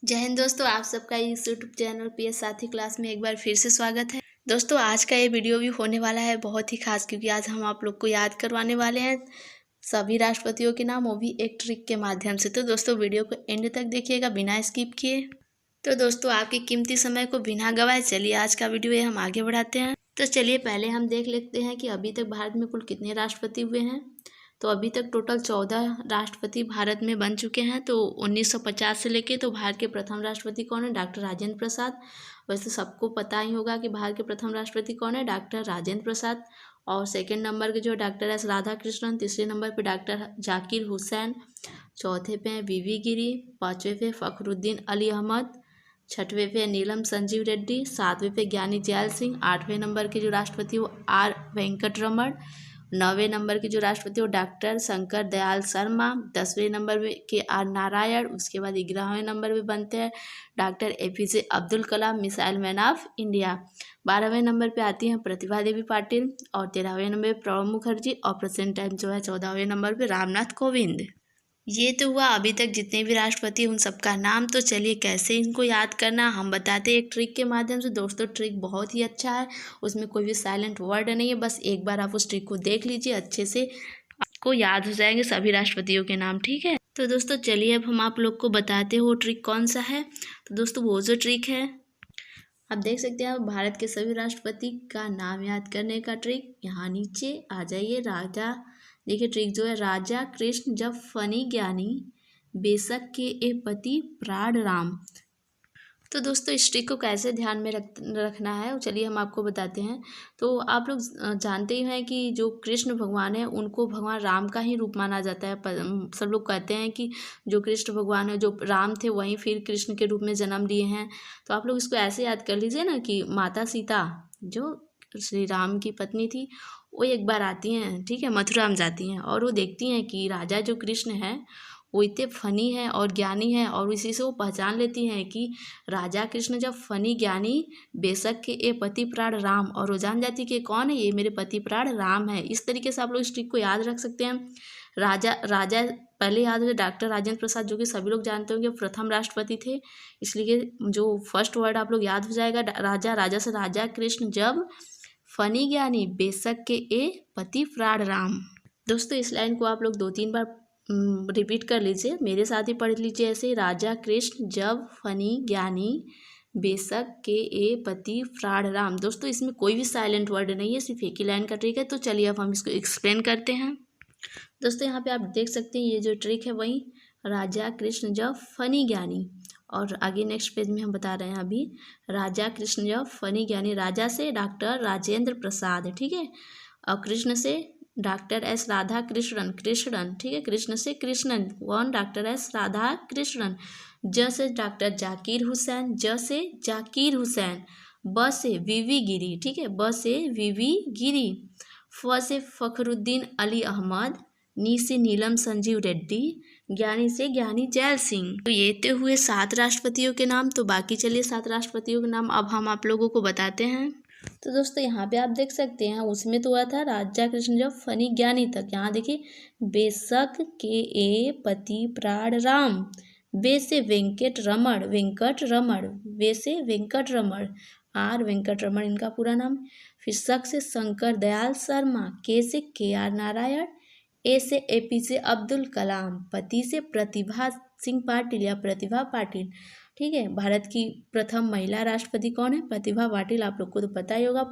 जय हिंद दोस्तों, आप सबका इस यूट्यूब चैनल पीएस साथी क्लास में एक बार फिर से स्वागत है। दोस्तों आज का ये वीडियो भी होने वाला है बहुत ही खास, क्योंकि आज हम आप लोग को याद करवाने वाले हैं सभी राष्ट्रपतियों के नाम, वो भी एक ट्रिक के माध्यम से। तो दोस्तों वीडियो को एंड तक देखिएगा बिना स्किप किए। तो दोस्तों आपके कीमती समय को बिना गवाए चलिए आज का वीडियो ये हम आगे बढ़ाते हैं। तो चलिए पहले हम देख लेते हैं कि अभी तक भारत में कुल कितने राष्ट्रपति हुए हैं। तो अभी तक टोटल 14 राष्ट्रपति भारत में बन चुके हैं। तो 1950 से लेके तो भारत के प्रथम राष्ट्रपति कौन है? डॉक्टर राजेंद्र प्रसाद। वैसे सबको पता ही होगा कि भारत के प्रथम राष्ट्रपति कौन है? डॉक्टर राजेंद्र प्रसाद। और सेकंड नंबर के जो डॉक्टर एस राधाकृष्णन, तीसरे नंबर पे डॉक्टर जाकिर हुसैन, चौथे पे हैं वीवी गिरी, पाँचवें पे फखरुद्दीन अली अहमद, छठवें पे नीलम संजीव रेड्डी, सातवें पे ज्ञानी जैल सिंह, आठवें नंबर के जो राष्ट्रपति वो आर वेंकट रमण, नौवें नंबर के जो राष्ट्रपति वो डॉक्टर शंकर दयाल शर्मा, 10वें नंबर के आर नारायण। उसके बाद 11वें नंबर पे बनते हैं doctor APJ Abdul Kalam, missile man of India. 12वें नंबर पे आती हैं प्रतिभा देवी पाटिल, और 13वें नंबर पे प्रणब मुखर्जी, और प्रेजेंट टाइम जो है 14वें नंबर पे रामनाथ कोविंद। ये तो हुआ अभी तक जितने भी राष्ट्रपति उन सबका नाम। तो चलिए कैसे इनको याद करना हम बताते हैं एक ट्रिक के माध्यम से। दोस्तों ट्रिक बहुत ही अच्छा है, उसमें कोई भी साइलेंट वर्ड नहीं है। बस एक बार आप उस ट्रिक को देख लीजिए, अच्छे से आपको याद हो जाएंगे सभी राष्ट्रपतियों के नाम, ठीक है। तो दोस्तों चलिए अब हम आप लोग को बताते हैं वो ट्रिक कौन सा है। तो दोस्तों वो जो ट्रिक है आप देख सकते हैं, भारत के सभी राष्ट्रपति का नाम याद करने का ट्रिक। यहाँ नीचे आ जाइए, राजा देखिए ट्रिक जो है, राजा कृष्ण जब फनी ज्ञानी बेशक के ए पति प्राण राम। तो दोस्तों इस ट्रिक को कैसे ध्यान में रखना है चलिए हम आपको बताते हैं। तो आप लोग जानते ही हैं कि जो कृष्ण भगवान है उनको भगवान राम का ही रूप माना जाता है। सब लोग कहते हैं कि जो कृष्ण भगवान है, जो राम थे वहीं फिर कृष्ण के रूप में जन्म लिए हैं। तो आप लोग इसको ऐसे याद कर लीजिए ना कि माता सीता जो श्री राम की पत्नी थी, वो एक बार आती हैं, ठीक है, मथुरा में जाती हैं, और वो देखती हैं कि राजा जो कृष्ण है वो इतने फनी है और ज्ञानी है, और इसी से वो पहचान लेती हैं कि राजा कृष्ण जब फनी ज्ञानी बेशक के ए पति प्राण राम, और वो जान जाती कि कौन है ये, मेरे पति प्राण राम है। इस तरीके से आप लोग इस ट्रिक को याद रख सकते हैं। राजा पहले याद है डॉक्टर राजेंद्र प्रसाद, जो कि सभी लोग जानते होंगे प्रथम राष्ट्रपति थे, इसलिए जो फर्स्ट वर्ड आप लोग याद हो जाएगा राजा। राजा से राजा कृष्ण जब फनी ज्ञानी बेशक के ए पति प्राण राम। दोस्तों इस लाइन को आप लोग 2-3 बार रिपीट कर लीजिए, मेरे साथ ही पढ़ लीजिए ऐसे, राजा कृष्ण जब फनी ज्ञानी बेशक के ए पति प्राण राम। दोस्तों इसमें कोई भी साइलेंट वर्ड नहीं है, सिर्फ एक ही लाइन का ट्रिक है। तो चलिए अब हम इसको एक्सप्लेन करते हैं। दोस्तों यहाँ पे आप देख सकते हैं ये जो ट्रिक है वही, राजा कृष्ण जब फनी ज्ञानी, और आगे नेक्स्ट पेज में हम बता रहे हैं अभी, राजा कृष्ण जब फनी ज्ञानी, राजा से डॉक्टर राजेंद्र प्रसाद, ठीक है, और कृष्ण से डॉक्टर एस राधा कृष्णन, ठीक है, कृष्ण से Krishnan one doctor S Radha Krishnan, ज से डॉक्टर जाकिर हुसैन, ज से जाकिर हुसैन, ब से वीवी गिरी, ठीक है, ब से वीवी गिरी, फ से फखरुद्दीन अली अहमद, नी से नीलम संजीव रेड्डी, ज्ञानी से ज्ञानी जैल सिंह। तो ये तो हुए 7 राष्ट्रपतियों के नाम। तो बाकी चलिए 7 राष्ट्रपतियों के नाम अब हम आप लोगों को बताते हैं। तो दोस्तों यहाँ पे आप देख सकते हैं उसमें तो हुआ था राजा कृष्ण जब फनी ज्ञानी तक। यहाँ देखिए, बेशक के ए पति प्राण राम, बे से वेंकट रमण, वे से वेंकट रमण, आर वेंकट रमण इनका पूरा नाम, फिर शक से शंकर दयाल शर्मा, के से के आर नारायण, ए से एपीजे अब्दुल कलाम, पति से प्रतिभा सिंह पाटिल या प्रतिभा पाटिल, ठीक है। भारत की प्रथम महिला राष्ट्रपति कौन है? प्रतिभा पाटिल, आप लोग को तो पता ही होगा।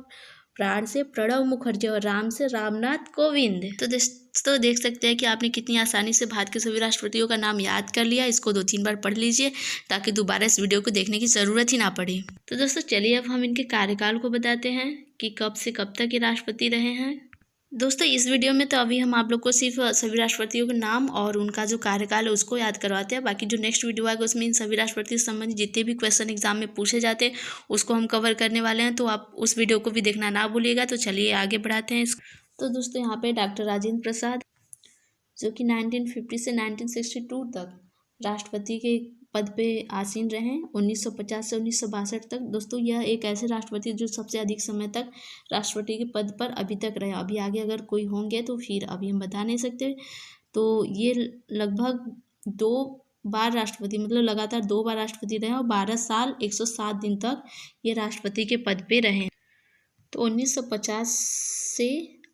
प्राण से प्रणब मुखर्जी, और राम से रामनाथ कोविंद। तो दोस्तों देख सकते हैं कि आपने कितनी आसानी से भारत के सभी राष्ट्रपतियों का नाम याद कर लिया। इसको 2-3 बार पढ़ लीजिए ताकि दोबारा इस वीडियो को देखने की ज़रूरत ही ना पड़े। तो दोस्तों चलिए अब हम इनके कार्यकाल को बताते हैं कि कब से कब तक ये राष्ट्रपति रहे हैं। दोस्तों इस वीडियो में तो अभी हम आप लोग को सिर्फ सभी राष्ट्रपतियों के नाम और उनका जो कार्यकाल है उसको याद करवाते हैं। बाकी जो नेक्स्ट वीडियो आएगा उसमें इन सभी राष्ट्रपति से संबंधित जितने भी क्वेश्चन एग्जाम में पूछे जाते हैं उसको हम कवर करने वाले हैं। तो आप उस वीडियो को भी देखना ना भूलिएगा। तो चलिए आगे बढ़ाते हैं। तो दोस्तों यहाँ पे डॉक्टर राजेंद्र प्रसाद, जो कि 1950 से 1962 तक राष्ट्रपति के पद पे आसीन रहे, 1950 से 1962 तक। दोस्तों यह एक ऐसे राष्ट्रपति जो सबसे अधिक समय तक राष्ट्रपति के पद पर अभी तक रहे। अभी आगे अगर कोई होंगे तो फिर अभी हम बता नहीं सकते। तो ये लगभग 2 बार राष्ट्रपति, मतलब लगातार 2 बार राष्ट्रपति रहे और 12 साल 107 दिन तक ये राष्ट्रपति के पद पे रहे। तो 1950 से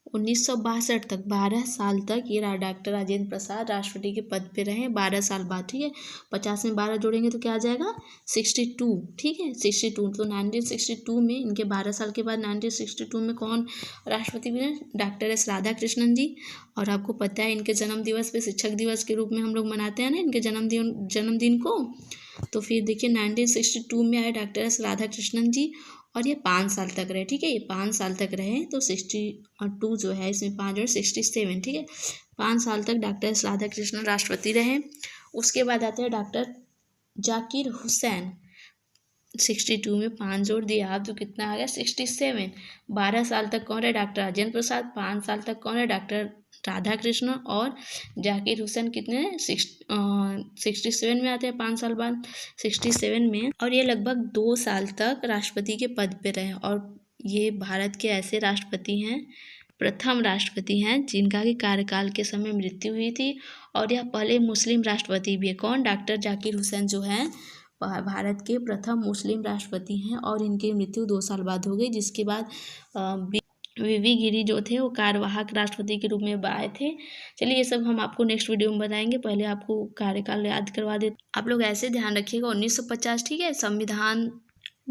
1962 तक 12 साल तक ये डॉक्टर राजेंद्र प्रसाद राष्ट्रपति के पद पे रहे, 12 साल बाद। ठीक है, 50 में 12 जोड़ेंगे तो क्या आ जाएगा 62। ठीक है, 62। तो 1962 में इनके 12 साल के बाद 1962 में कौन राष्ट्रपति बने, डॉक्टर एस राधाकृष्णन जी। और आपको पता है इनके जन्म दिवस पे शिक्षक दिवस के रूप में हम लोग मनाते हैं ना इनके जन्मदिन को। तो फिर देखिए 1962 में आए डॉक्टर एस राधाकृष्णन जी और ये 5 साल तक रहे। ठीक है, ये 5 साल तक रहे, तो 62 जो है इसमें 5 और 67। ठीक है, 5 साल तक डॉक्टर एस राधाकृष्णन राष्ट्रपति रहे। उसके बाद आते हैं डॉक्टर जाकिर हुसैन। 62 में 5 जोड़ दिया आप तो कितना आ गया 67। 12 साल तक कौन रहे, डॉक्टर राजेंद्र प्रसाद। 5 साल तक कौन है, डॉक्टर राधाकृष्णन। और जाकिर हुसैन कितने 67 में आते हैं, 5 साल बाद 67 में। और ये लगभग 2 साल तक राष्ट्रपति के पद पे रहे। और ये भारत के ऐसे राष्ट्रपति हैं, प्रथम राष्ट्रपति हैं जिनका कि कार्यकाल के समय मृत्यु हुई थी। और यह पहले मुस्लिम राष्ट्रपति भी है। कौन, डॉक्टर जाकिर हुसैन जो हैं भारत के प्रथम मुस्लिम राष्ट्रपति हैं और इनकी मृत्यु 2 साल बाद हो गई। जिसके बाद वीवी गिरी जो थे वो कार्यवाहक राष्ट्रपति के रूप में आए थे। चलिए ये सब हम आपको नेक्स्ट वीडियो में बताएंगे, पहले आपको कार्यकाल याद करवा देते। आप लोग ऐसे ध्यान रखिएगा 1950, ठीक है, संविधान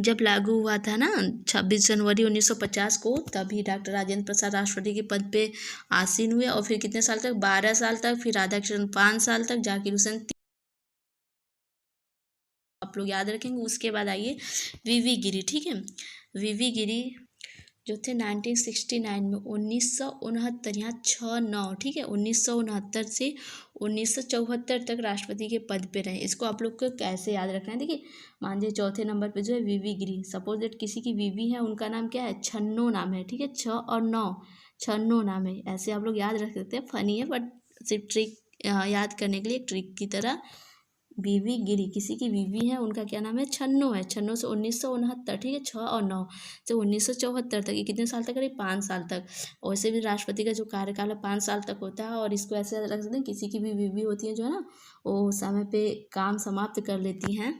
जब लागू हुआ था ना 26 जनवरी 1950 को, तभी डॉक्टर राजेंद्र प्रसाद राष्ट्रपति के पद पे आसीन हुए। और फिर कितने साल तक, 12 साल तक, फिर राधाकृष्णन 5 साल तक, जाकिर हुसैन आप लोग याद रखेंगे। उसके बाद आइए वीवी गिरी। ठीक है, वीवी गिरी जो थे 1969 में 1969 यहाँ 69, ठीक है, 1969 से 1974 तक राष्ट्रपति के पद पे रहे। इसको आप लोग को कैसे याद रखना है, देखिए मान लीजिए चौथे नंबर पे जो है वीवी गिरी। सपोज दैट किसी की वीवी है, उनका नाम क्या है, छन्नो नाम है। ठीक है, 6 और 9 छन्नो नाम है। ऐसे आप लोग याद रख सकते हैं, फनी है बट सिर्फ ट्रिक याद करने के लिए ट्रिक की तरह। वीवी गिरी, किसी की वीवी है, उनका क्या नाम है, छन्नो है। छन्नो से 1969, ठीक है, 6 और 9 से 1974 तक, ये कितने साल तक रही, 5 साल तक। वैसे भी राष्ट्रपति का जो कार्यकाल है 5 साल तक होता है। और इसको ऐसे रख सकते हैं, किसी की भी वीवी होती है जो है ना, वो समय पे काम समाप्त कर लेती हैं।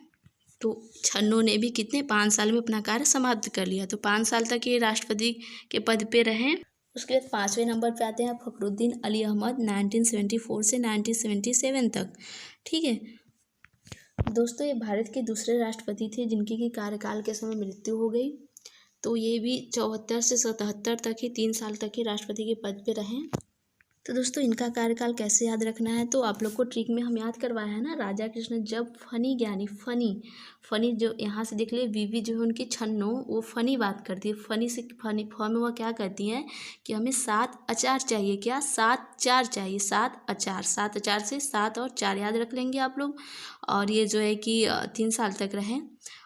तो छन्नो ने भी कितने 5 साल में अपना कार्य समाप्त कर लिया। तो 5 साल तक ये राष्ट्रपति के पद पे रहे। उसके बाद 5वें नंबर पे आते हैं फखरुद्दीन अली अहमद 1974 से 1977 तक। ठीक है दोस्तों, ये भारत के दूसरे राष्ट्रपति थे जिनकी की कार्यकाल के समय मृत्यु हो गई। तो ये भी 74 से 77 तक ही 3 साल तक ही राष्ट्रपति के पद पे रहे। तो दोस्तों इनका कार्यकाल कैसे याद रखना है, तो आप लोग को ट्रिक में हम याद करवाया है ना, राजा कृष्ण जब फनी ज्ञानी, फनी जो यहाँ से देख ले, वीवी जो है उनकी छन्नो, वो फनी बात करती है। फनी से फनी फॉर्म में वह क्या करती हैं कि हमें 7 अचार चाहिए, क्या 7 चार चाहिए, 7 अचार, 7 अचार से 7 और 4 याद रख लेंगे आप लोग। और ये जो है कि 3 साल तक रहे।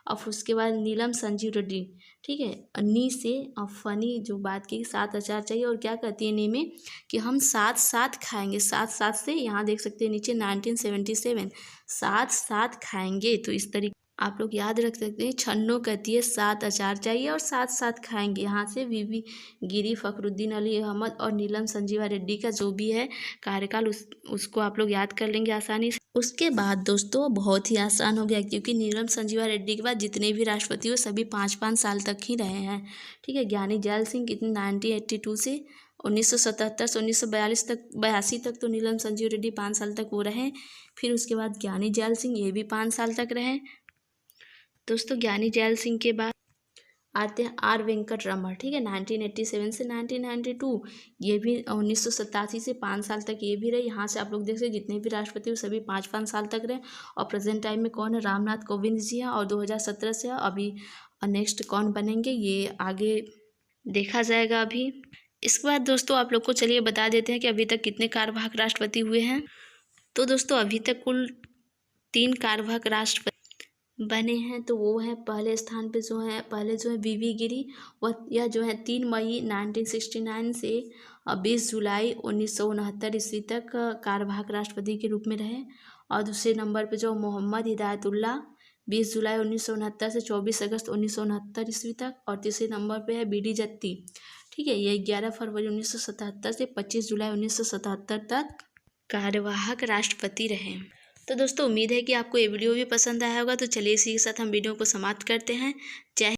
और उसके बाद नीलम संजीव रेड्डी, ठीक है, नी से और फनी जो बात की 7 अचार चाहिए। और क्या कहती है नी में कि हम 7 साथ खाएंगे, 7 साथ से यहाँ देख सकते हैं नीचे 1977, 7 साथ खाएंगे। तो इस तरीके आप लोग याद रख सकते हैं। छन्नो कहती है 7 अचार चाहिए और 7 साथ खाएंगे। यहाँ से वीवी गिरी, फखरुद्दीन अली अहमद और नीलम संजीवा रेड्डी का जो भी है कार्यकाल उसको आप लोग याद कर लेंगे आसानी से। उसके बाद दोस्तों बहुत ही आसान हो गया, क्योंकि नीलम संजीवा रेड्डी के बाद जितने भी राष्ट्रपति हो सभी 5-5 साल तक ही रहे हैं। ठीक है, ज्ञानी जैल सिंह कितने 1982 से 1977 से 1942 तक, 82 तक तो नीलम संजीव रेड्डी 5 साल तक वो रहे। फिर उसके बाद ज्ञानी जैल सिंह, ये भी 5 साल तक रहे। दोस्तों ज्ञानी जैल सिंह के बाद आते हैं आर वेंकट रमन, ठीक है, 1987 से 1992, ये भी 1987 से 5 साल तक ये भी रहे। यहाँ से आप लोग देख सकते जितने भी राष्ट्रपति हो सभी 5-5 साल तक रहे। और प्रेजेंट टाइम में कौन है, रामनाथ कोविंद जी हैं और 2017 से है। अभी नेक्स्ट कौन बनेंगे ये आगे देखा जाएगा अभी। इसके बाद दोस्तों आप लोग को चलिए बता देते हैं कि अभी तक कितने कार्यवाहक राष्ट्रपति हुए हैं। तो दोस्तों अभी तक कुल 3 कार्यवाहक राष्ट्रपति बने हैं। तो वो है पहले स्थान पे जो है वीवी गिरी, वह यह जो है 3 मई 1969 से 20 जुलाई 1969 ईस्वी तक कार्यवाहक राष्ट्रपति के रूप में रहे। और दूसरे नंबर पे जो मोहम्मद हिदायतुल्लाह 20 जुलाई 1969 से 24 अगस्त 1969 ईस्वी तक। और तीसरे नंबर पे है बीडी जत्ती, ठीक है, ये 11 फरवरी 1977 से 25 जुलाई 1977 तक कार्यवाहक राष्ट्रपति रहे। तो दोस्तों उम्मीद है कि आपको ये वीडियो भी पसंद आया होगा। तो चलिए इसी के साथ हम वीडियो को समाप्त करते हैं। जय